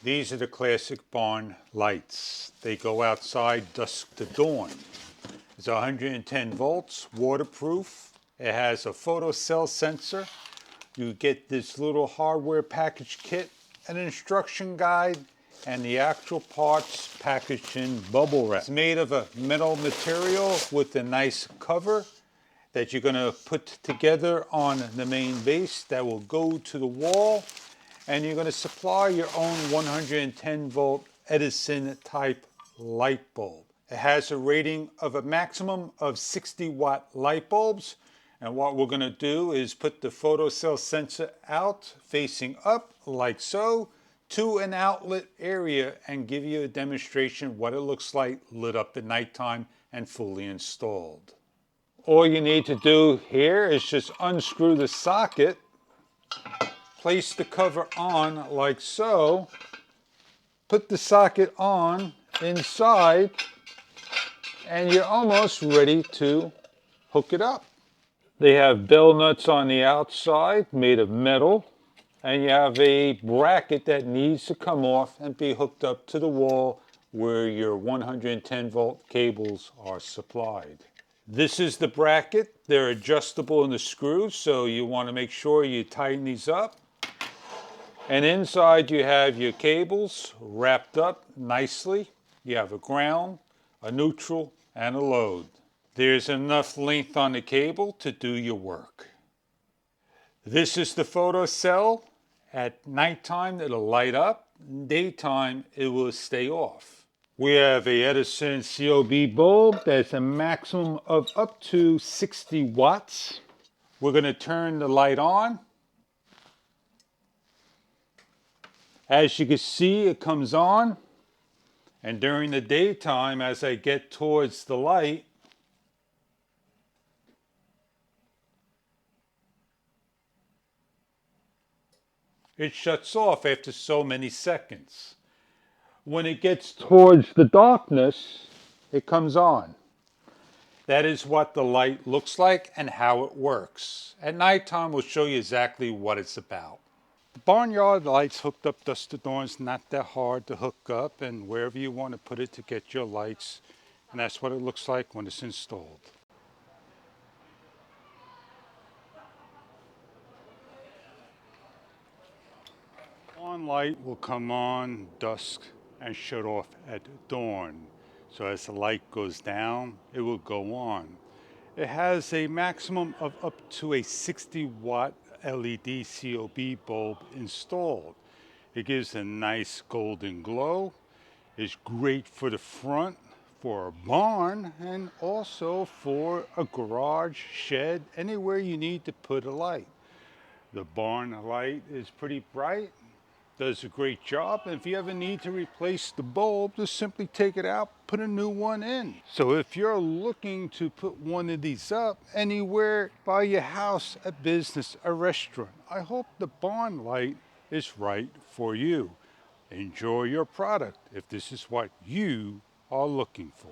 These are the classic barn lights. They go outside dusk to dawn. It's 110 volts, waterproof. It has a photocell sensor. You get this little hardware package kit, an instruction guide, and the actual parts packaged in bubble wrap. It's made of a metal material with a nice cover that you're going to put together on the main base that will go to the wall, and you're going to supply your own 110 volt Edison type light bulb. It has a rating of a maximum of 60 watt light bulbs, and what we're going to do is put the photocell sensor out facing up like so to an outlet area and give you a demonstration what it looks like lit up at nighttime and fully installed. All you need to do here is just unscrew the socket, place the cover on like so, put the socket on inside, and you're almost ready to hook it up. They have bell nuts on the outside made of metal, and you have a bracket that needs to come off and be hooked up to the wall where your 110 volt cables are supplied. This is the bracket. They're adjustable in the screws, so you want to make sure you tighten these up. And inside you have your cables wrapped up nicely. You have a ground, a neutral, and a load. There's enough length on the cable to do your work. This is the photocell. At nighttime it'll light up. Daytime it will stay off. We have a Edison COB bulb that's a maximum of up to 60 watts. We're going to turn the light on. As you can see, it comes on. And during the daytime, as I get towards the light, it shuts off after so many seconds. When it gets towards the darkness, it comes on. That is what the light looks like and how it works. At nighttime, we'll show you exactly what it's about. The barnyard lights hooked up dusk to dawn is not that hard to hook up, and wherever you want to put it to get your lights, and that's what it looks like when it's installed. Barn light will come on dusk and shut off at dawn. So as the light goes down, it will go on. It has a maximum of up to a 60 watt LED COB bulb installed. It gives a nice golden glow. It's great for the front, for a barn, and also for a garage, shed, anywhere you need to put a light. The barn light is pretty bright, does a great job, and if you ever need to replace the bulb, just simply take it out, put a new one in. So if you're looking to put one of these up anywhere by your house, a business, a restaurant, I hope the barn light is right for you. Enjoy your product if this is what you are looking for.